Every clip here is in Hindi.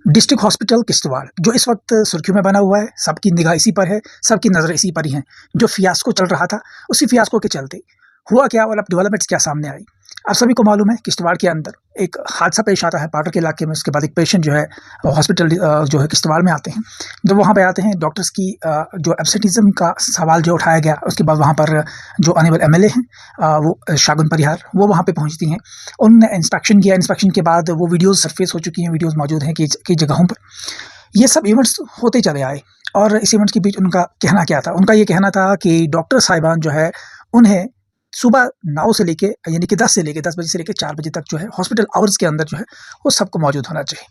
डिस्ट्रिक्ट हॉस्पिटल किश्तवाड़ जो इस वक्त सुर्खियों में बना हुआ है, सबकी निगाह इसी पर है, सबकी नज़र इसी पर ही है। जो फियास्को चल रहा था, उसी फियास्को के चलते हुआ क्या और अब डेवलपमेंट्स क्या सामने आई। आप सभी को मालूम है किश्तवाड़ के अंदर एक हादसा पेश आता है पाटर के इलाके में। उसके बाद एक पेशेंट जो है हॉस्पिटल जो है किश्तवाड़ में आते हैं। जब वहाँ पे आते हैं, डॉक्टर्स की जो एब्सेंटिज्म का सवाल जो उठाया गया, उसके बाद वहाँ पर जो ऑनरेबल एमएलए हैं वो शागुन परिहार, वो वहाँ पे पहुँचती हैं। उन्होंने इंस्पेक्शन किया। इंस्पेक्शन के बाद वो वीडियोज़ सरफेस हो चुकी हैं, वीडियोज़ मौजूद हैं कई जगहों पर। ये सब इवेंट्स होते चले आए और इस इवेंट्स के बीच उनका कहना क्या था? उनका ये कहना था कि डॉक्टर साहिबान जो है, उन्हें सुबह 9 से लेके यानी कि 10 बजे से लेके 4 बजे तक जो है हॉस्पिटल आवर्स के अंदर जो है वो सबको मौजूद होना चाहिए।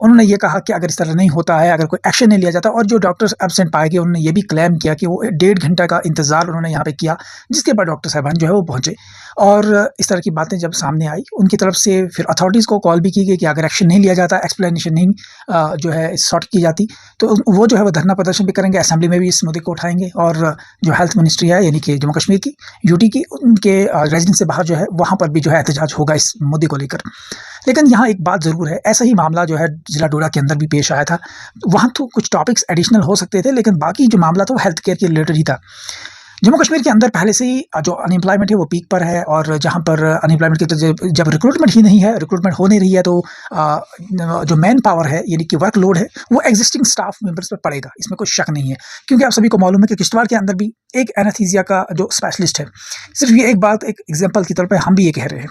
उन्होंने ये कहा कि अगर इस तरह नहीं होता है, अगर कोई एक्शन नहीं लिया जाता, और जो डॉक्टर्स एब्सेंट पाए गए, उन्होंने ये भी क्लेम किया कि वो 1.5 घंटा का इंतज़ार उन्होंने यहाँ पे किया, जिसके बाद डॉक्टर साहिबान जो है वो पहुँचे। और इस तरह की बातें जब सामने आई, उनकी तरफ से फिर अथॉरिटीज़ को कॉल भी की गई कि अगर एक्शन नहीं लिया जाता, एक्सप्लेनेशन नहीं जो है सॉर्ट की जाती, तो वो जो है वो धरना प्रदर्शन भी करेंगे, असेंबली में भी इस मुद्दे को उठाएंगे। और जो हेल्थ मिनिस्ट्री है यानी कि जम्मू कश्मीर की, यूटी की, उनके रेजिडेंस से बाहर जो है वहाँ पर भी जो है एहतजाज होगा इस मुद्दे को लेकर। लेकिन यहाँ एक बात ज़रूर है, ऐसा ही मामला जो है ज़िला डोडा के अंदर भी पेश आया था। वहाँ तो कुछ टॉपिक्स एडिशनल हो सकते थे, लेकिन बाकी जो मामला था वो हेल्थ केयर के रिलेटेड ही था। जम्मू कश्मीर के अंदर पहले से ही जो अनएम्प्लॉयमेंट है वो पीक पर है, और जहाँ पर अनएम्प्लॉयमेंट की तो जब रिक्रूटमेंट ही नहीं है, रिक्रूटमेंट हो नहीं रही है, तो जो मैन पावर है यानी कि वर्कलोड है वो एग्जिस्टिंग स्टाफ मेंबर्स पर पड़ेगा, इसमें कोई शक नहीं है। क्योंकि आप सभी को मालूम है कि किश्तवाड़ के अंदर भी एक एनेस्थीसिया का जो स्पेशलिस्ट है। सिर्फ ये एक बात, एक एग्जाम्पल की तौर पर हम भी ये कह रहे हैं,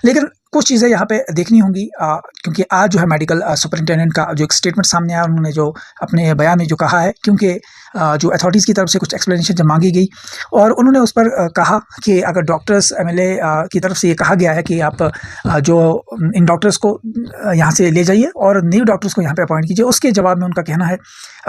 लेकिन कुछ चीज़ें यहाँ पे देखनी होंगी, क्योंकि आज जो है मेडिकल सुपरिटेंडेंट का जो एक स्टेटमेंट सामने आया, उन्होंने जो अपने बयान में जो कहा है, क्योंकि जो अथॉरिटीज़ की तरफ से कुछ एक्सप्लेनेशन जब मांगी गई, और उन्होंने उस पर कहा कि अगर डॉक्टर्स एमएलए की तरफ से ये कहा गया है कि आप जो इन डॉक्टर्स को यहाँ से ले जाइए और न्यू डॉक्टर्स को यहाँ पे अपॉइंट कीजिए, उसके जवाब में उनका कहना है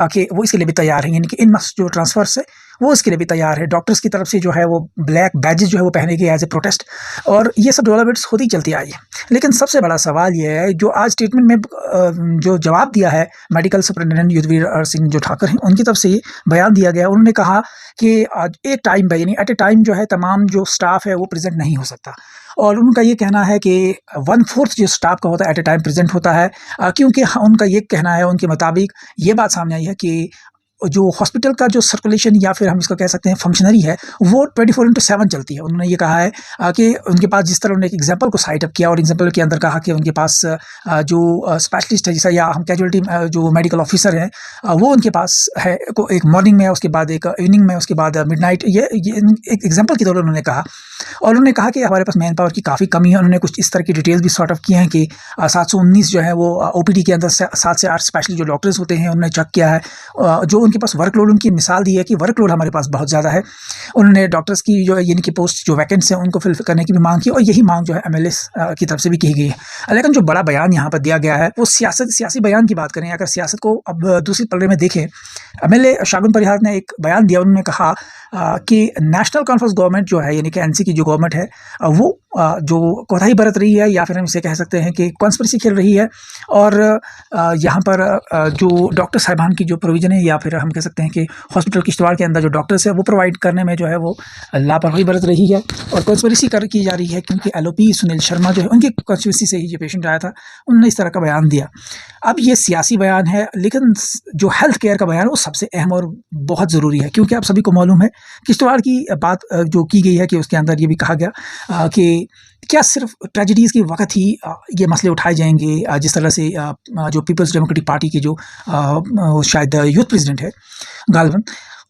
कि वो इसके लिए भी तैयार हैं, यानी कि इन मस्ट जो ट्रांसफर्स है वो इसके लिए भी तैयार है। डॉक्टर्स की तरफ से जो है वो ब्लैक बैजेस जो है वो पहने गए एज ए प्रोटेस्ट, और ये सब डेवलपमेंट्स होती चलती आई है। लेकिन सबसे बड़ा सवाल ये है, जो आज स्टेटमेंट में जो जवाब दिया है मेडिकल सुपरिटेंडेंट युद्धवीर सिंह जो ठाकर हैं, उनकी तरफ से ये बयान दिया गया। उन्होंने कहा कि एक टाइम पे यानी एट ए टाइम जो है तमाम जो स्टाफ है वो प्रेजेंट नहीं हो सकता, और उनका ये कहना है कि 1/4 जो स्टाफ का होता है एट ए टाइम प्रेजेंट होता है, क्योंकि उनका ये कहना है, उनके मुताबिक ये बात सामने आई है कि जो हॉस्पिटल का जो सर्कुलेशन या फिर हम इसको कह सकते हैं फंक्शनरी है, वो 24/7 चलती है। उन्होंने ये कहा है कि उनके पास, जिस तरह उन्होंने एक एग्जांपल को साइट अप किया और एग्जांपल के अंदर कहा कि उनके पास जो स्पेशलिस्ट है, जैसा या हम कैजुअलिटी जो मेडिकल ऑफिसर हैं वो उनके पास है, एक मॉर्निंग में, उसके बाद एक इवनिंग में, उसके बाद मिडनाइट, ये एक एग्जाम्पल की तौर पर उन्होंने कहा। और उन्होंने कहा कि हमारे पास मैन पावर की काफ़ी कमी है। उन्होंने कुछ इस तरह की डिटेल्स भी सॉर्ट ऑफ की हैं कि 719 जो है वो ओपीडी के अंदर 7 से 8 स्पेशली जो डॉक्टर्स होते हैं, उन्होंने चेक किया है। जो उनके पास वर्कलोड, उनकी मिसाल दी है कि वर्कलोड हमारे पास बहुत ज़्यादा है। उन्होंने डॉक्टर्स की जो यानी कि पोस्ट जो वैकेंट्स हैं उनको फिल करने की भी मांग की, और यही मांग जो है एमएलए की तरफ से भी की गई है। लेकिन जो बड़ा बयान यहाँ पर दिया गया है वो सियासी बयान की बात करें। अगर सियासत को अब दूसरी पलड़े में देखें, एमएलए शागुन परिहार ने एक बयान दिया। उन्होंने कहा कि नेशनल कॉन्फ्रेंस गवर्नमेंट जो है यानी कि एनसी की जो गवर्नमेंट है वो जो कोताही बरत रही है, या फिर हम इसे कह सकते हैं कि कॉन्स्पिरेसी खेल रही है, और यहाँ पर जो डॉक्टर साहिबान की जो प्रोविज़न है, या फिर हम कह सकते हैं कि हॉस्पिटल किश्तवाड़ के अंदर जो डॉक्टर्स है वो प्रोवाइड करने में जो है वो लापरवाही बरत रही है और कॉन्स्पिरेसी की जा रही है। क्योंकि एलओपी सुनील शर्मा जो है, उनकी कॉन्स्टिट्यूंसी से ही जो पेशेंट आया था, उन्होंने इस तरह का बयान दिया। अब ये सियासी बयान है, लेकिन जो हेल्थ केयर का बयान है वो सबसे अहम और बहुत ज़रूरी है। क्योंकि आप सभी को मालूम है किश्तवाड़ की बात जो की गई है कि उसके अंदर ये भी कहा गया कि क्या सिर्फ ट्रेजेडीज़ के वक्त ही ये मसले उठाए जाएंगे। जिस तरह से जो पीपल्स डेमोक्रेटिक पार्टी के जो शायद यूथ प्रेसिडेंट है गालिबन,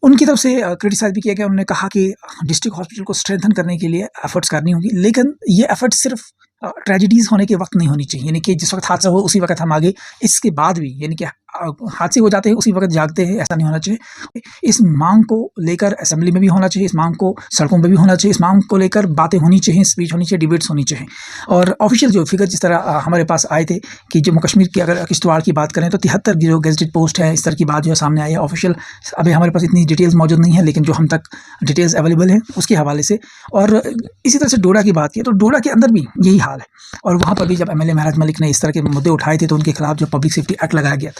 उनकी तरफ से क्रिटिसाइज भी किया गया। उन्होंने कहा कि डिस्ट्रिक्ट हॉस्पिटल को स्ट्रेंथन करने के लिए एफर्ट्स करनी होंगी, लेकिन ये एफर्ट्स सिर्फ ट्रेजेडीज़ होने के वक्त नहीं होनी चाहिए, यानी कि जिस वक्त हादसा हो उसी वक्त हम आगे, इसके बाद भी यानी कि हादसे हो जाते हैं उसी वक्त जागते हैं, ऐसा नहीं होना चाहिए। इस मांग को लेकर असेंबली में भी होना चाहिए, इस मांग को सड़कों पर भी होना चाहिए, इस मांग को लेकर बातें होनी चाहिए, स्पीच होनी चाहिए, डिबेट्स होनी चाहिए। और ऑफिशियल जो फिगर जिस तरह हमारे पास आए थे कि जम्मू कश्मीर की अगर किश्तवाड़ की बात करें तो 73 जो गेजेटेड पोस्ट है, इस तरह की बात जो है सामने आई है ऑफिशियल। अभी हमारे पास इतनी डिटेल्स मौजूद नहीं है, लेकिन जो हम तक डिटेल्स अवेलेबल हैं उसके हवाले से। और इसी तरह से डोडा की बात की तो डोडा के अंदर भी यही हाल है, और वहाँ पर भी जब एमएलए महराज मलिक ने इस तरह के मुद्दे उठाए थे तो उनके खिलाफ जो पब्लिक सेफ्टी एक्ट लगाया गया।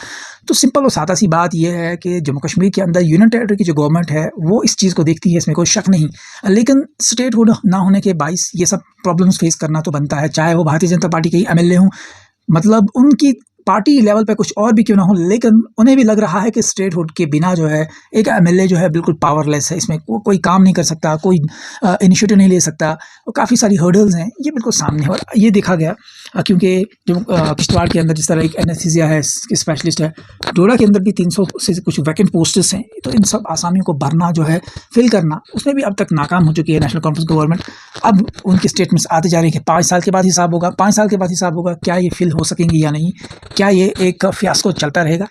तो सिंपल और सादा सी बात यह है कि जम्मू कश्मीर के अंदर यूनियन टेरिटरी की जो गवर्नमेंट है वो इस चीज़ को देखती है, इसमें कोई शक नहीं। लेकिन स्टेट हुड ना होने के बाइस ये सब प्रॉब्लम्स फेस करना तो बनता है, चाहे वो भारतीय जनता पार्टी के ही एमएलए हों। मतलब उनकी पार्टी लेवल पे कुछ और भी क्यों ना हो, लेकिन उन्हें भी लग रहा है कि स्टेटहुड के बिना जो है एक एमएलए जो है बिल्कुल पावरलेस है, इसमें कोई काम नहीं कर सकता, कोई इनिशिएटिव नहीं ले सकता, और काफ़ी सारी हर्डल्स हैं, ये बिल्कुल सामने है। और ये देखा गया क्योंकि जो किश्तवाड़ के अंदर जिस तरह एक एनेस्थीसिया है, स्पेशलिस्ट है, डोडा के अंदर भी 300 से कुछ वैकेंट पोस्ट्स हैं, तो इन सब आसामियों को भरना जो है, फिल करना, उसमें भी अब तक नाकाम हो चुकी है नेशनल कॉन्फ्रेंस गवर्नमेंट। अब उनके स्टेटमेंट्स आते जा रहे हैं कि 5 साल के बाद हिसाब होगा, 5 साल के बाद हिसाब होगा, क्या ये फिल हो सकेंगी या नहीं? क्या ये एक फियास्को चलता रहेगा?